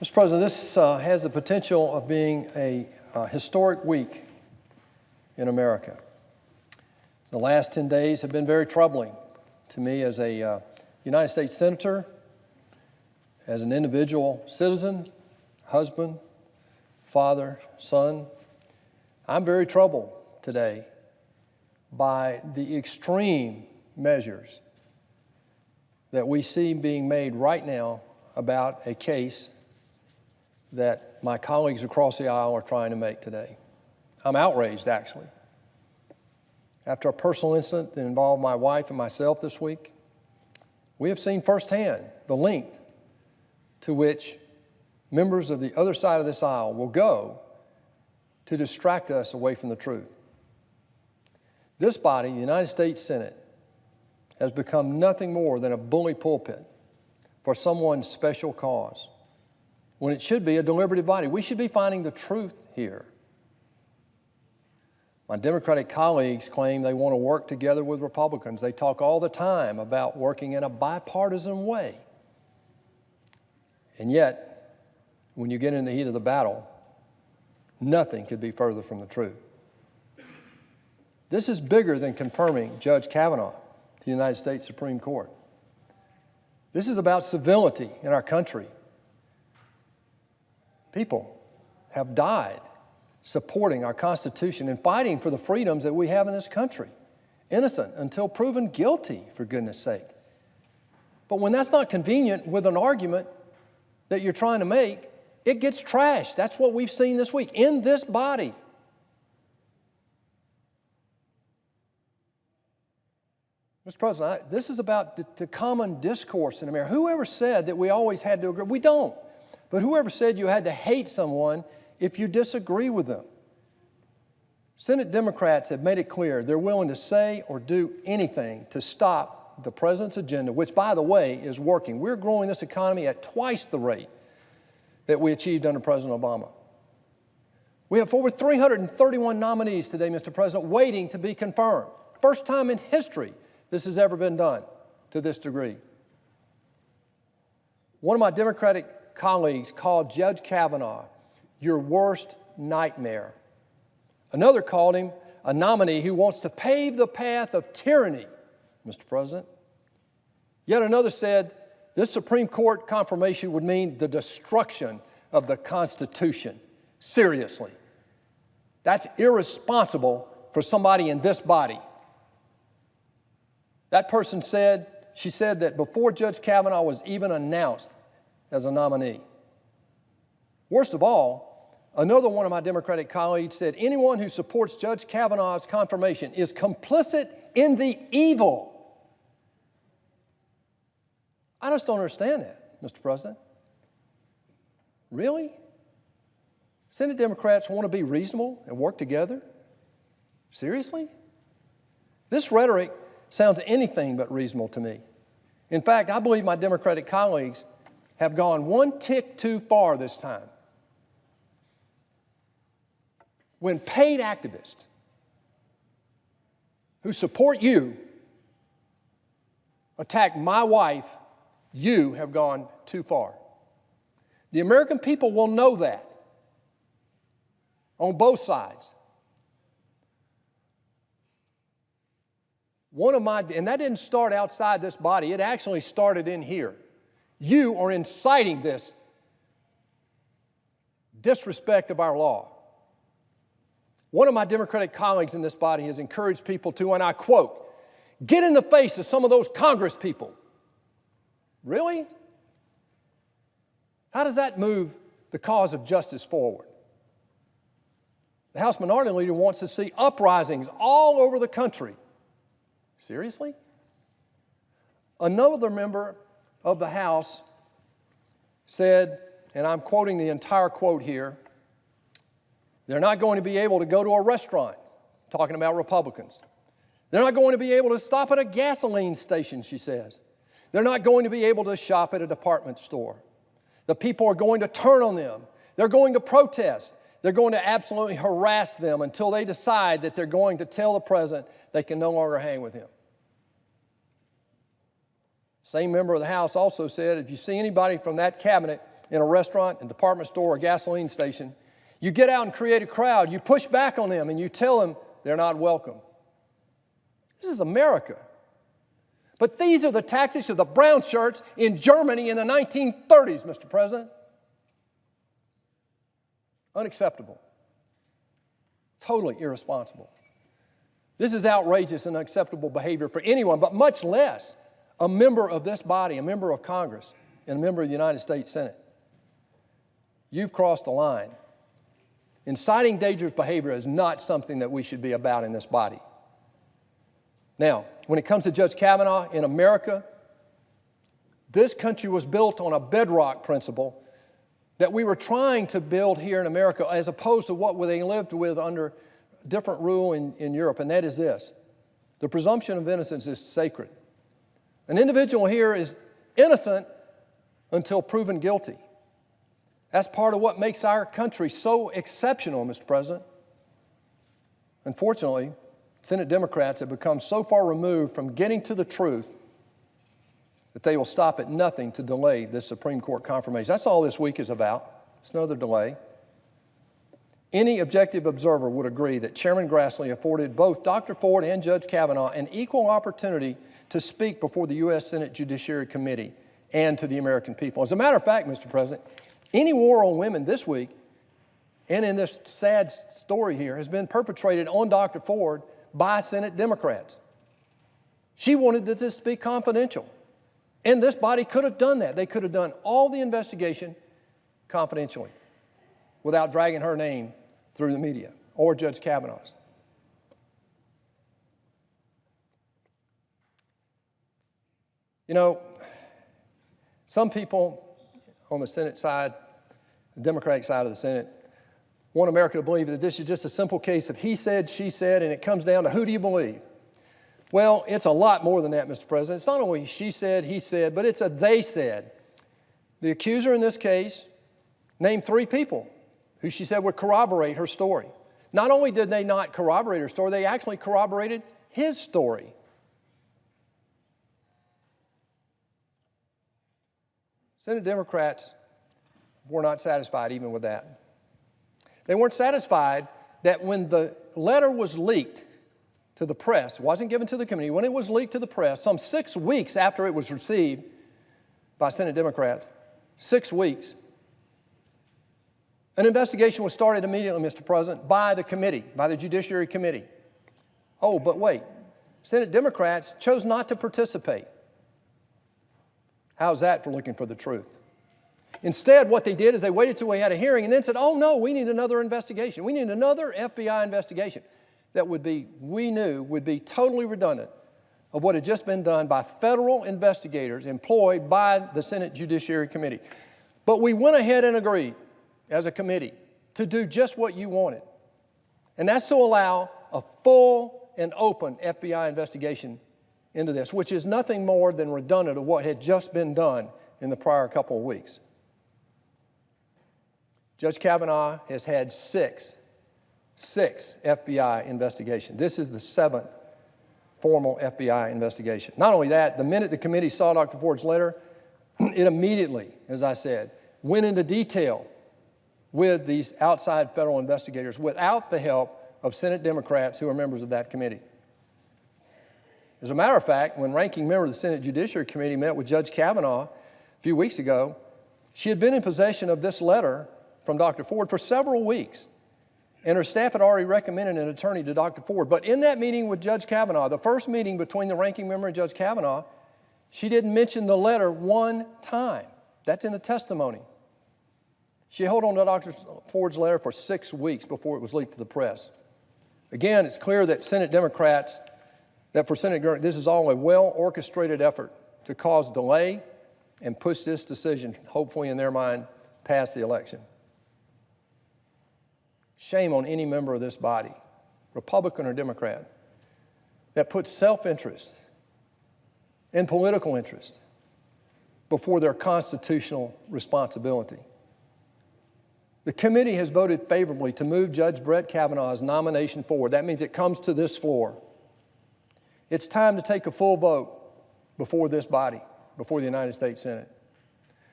Mr. President, this has the potential of being a historic week in America. The last 10 days have been very troubling to me as a United States Senator, as an individual citizen, husband, father, son. I'm very troubled today by the extreme measures that we see being made right now about a case that my colleagues across the aisle are trying to make today. I'm outraged, actually. After a personal incident that involved my wife and myself this week, we have seen firsthand the length to which members of the other side of this aisle will go to distract us away from the truth. This body, the United States Senate, has become nothing more than a bully pulpit for someone's special cause, when it should be a deliberative body. We should be finding the truth here. My Democratic colleagues claim they want to work together with Republicans. They talk all the time about working in a bipartisan way. And yet, when you get in the heat of the battle, nothing could be further from the truth. This is bigger than confirming Judge Kavanaugh to the United States Supreme Court. This is about civility in our country. People have died supporting our Constitution and fighting for the freedoms that we have in this country, innocent until proven guilty, for goodness sake. But when that's not convenient with an argument that you're trying to make, it gets trashed. That's what we've seen this week in this body. Mr. President, this is about the common discourse in America. Whoever said that we always had to agree? We don't. But whoever said you had to hate someone if you disagree with them? Senate Democrats have made it clear they're willing to say or do anything to stop the president's agenda, which, by the way, is working. We're growing this economy at twice the rate that we achieved under President Obama. We have over 331 nominees today, Mr. President, waiting to be confirmed. First time in history this has ever been done to this degree. One of my Democratic colleagues called Judge Kavanaugh your worst nightmare. Another called him a nominee who wants to pave the path of tyranny, Mr. President. Yet another said this Supreme Court confirmation would mean the destruction of the Constitution. Seriously. That's irresponsible for somebody in this body. That person said, she said that before Judge Kavanaugh was even announced as a nominee. Worst of all, another one of my Democratic colleagues said anyone who supports Judge Kavanaugh's confirmation is complicit in the evil. I just don't understand that, Mr. President. Really? Senate Democrats want to be reasonable and work together? Seriously? This rhetoric sounds anything but reasonable to me. In fact, I believe my Democratic colleagues have gone one tick too far this time. When paid activists who support you attack my wife, you have gone too far. The American people will know that on both sides. And that didn't start outside this body. It actually started in here. You are inciting this disrespect of our law. One of my Democratic colleagues in this body has encouraged people to, and I quote, get in the face of some of those Congress people. Really? How does that move the cause of justice forward? The House Minority Leader wants to see uprisings all over the country. Seriously? Another member of the House said, and I'm quoting the entire quote here, they're not going to be able to go to a restaurant, talking about Republicans. They're not going to be able to stop at a gasoline station, she says. They're not going to be able to shop at a department store. The people are going to turn on them. They're going to protest. They're going to absolutely harass them until they decide that they're going to tell the president they can no longer hang with him. Same member of the House also said, if you see anybody from that cabinet in a restaurant, a department store, or gasoline station, you get out and create a crowd. You push back on them and you tell them they're not welcome. This is America. But these are the tactics of the brown shirts in Germany in the 1930s, Mr. President. Unacceptable. Totally irresponsible. This is outrageous and unacceptable behavior for anyone, but much less a member of this body, a member of Congress, and a member of the United States Senate. You've crossed the line. Inciting dangerous behavior is not something that we should be about in this body. Now, when it comes to Judge Kavanaugh in America, this country was built on a bedrock principle that we were trying to build here in America as opposed to what they lived with under different rule in Europe, and that is this. The presumption of innocence is sacred. An individual here is innocent until proven guilty. That's part of what makes our country so exceptional, Mr. President. Unfortunately, Senate Democrats have become so far removed from getting to the truth that they will stop at nothing to delay this Supreme Court confirmation. That's all this week is about. It's another delay. Any objective observer would agree that Chairman Grassley afforded both Dr. Ford and Judge Kavanaugh an equal opportunity to speak before the U.S. Senate Judiciary Committee and to the American people. As a matter of fact, Mr. President, any war on women this week and in this sad story here has been perpetrated on Dr. Ford by Senate Democrats. She wanted this to be confidential. And this body could have done that. They could have done all the investigation confidentially without dragging her name through the media or Judge Kavanaugh's. You know, some people on the Senate side, the Democratic side of the Senate, want America to believe that this is just a simple case of he said, she said, and it comes down to who do you believe? Well, it's a lot more than that, Mr. President. It's not only she said, he said, but it's a they said. The accuser in this case named 3 people who she said would corroborate her story. Not only did they not corroborate her story, they actually corroborated his story. Senate Democrats were not satisfied even with that. They weren't satisfied that when the letter was leaked to the press, it wasn't given to the committee, when it was leaked to the press, some 6 weeks after it was received by Senate Democrats, 6 weeks, an investigation was started immediately, Mr. President, by the committee, by the Judiciary Committee. Oh, but wait, Senate Democrats chose not to participate. How's that for looking for the truth? Instead, what they did is they waited till we had a hearing and then said, oh no, we need another investigation. We need another FBI investigation that we knew would be totally redundant of what had just been done by federal investigators employed by the Senate Judiciary Committee. But we went ahead and agreed as a committee to do just what you wanted. And that's to allow a full and open FBI investigation into this, which is nothing more than redundant of what had just been done in the prior couple of weeks. Judge Kavanaugh has had six FBI investigations. This is the 7th formal FBI investigation. Not only that, the minute the committee saw Dr. Ford's letter, it immediately, as I said, went into detail with these outside federal investigators without the help of Senate Democrats who are members of that committee. As a matter of fact, when ranking member of the Senate Judiciary Committee met with Judge Kavanaugh a few weeks ago, she had been in possession of this letter from Dr. Ford for several weeks, and her staff had already recommended an attorney to Dr. Ford. But in that meeting with Judge Kavanaugh, the first meeting between the ranking member and Judge Kavanaugh, she didn't mention the letter one time. That's in the testimony. She held on to Dr. Ford's letter for 6 weeks before it was leaked to the press. Again, it's clear that for Senate, this is all a well-orchestrated effort to cause delay and push this decision, hopefully in their mind, past the election. Shame on any member of this body, Republican or Democrat, that puts self-interest and political interest before their constitutional responsibility. The committee has voted favorably to move Judge Brett Kavanaugh's nomination forward. That means it comes to this floor. It's time to take a full vote before this body, before the United States Senate.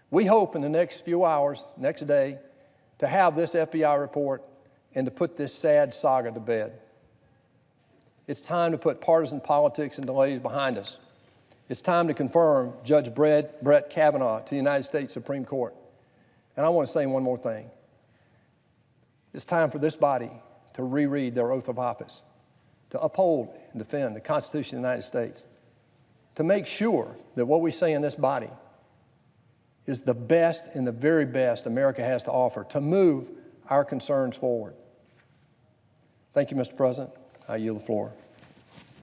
We hope in the next few hours, next day, to have this FBI report and to put this sad saga to bed. It's time to put partisan politics and delays behind us. It's time to confirm Judge Brett Kavanaugh to the United States Supreme Court. And I want to say one more thing. It's time for this body to reread their oath of office, to uphold and defend the Constitution of the United States, to make sure that what we say in this body is the best and the very best America has to offer to move our concerns forward. Thank you, Mr. President. I yield the floor.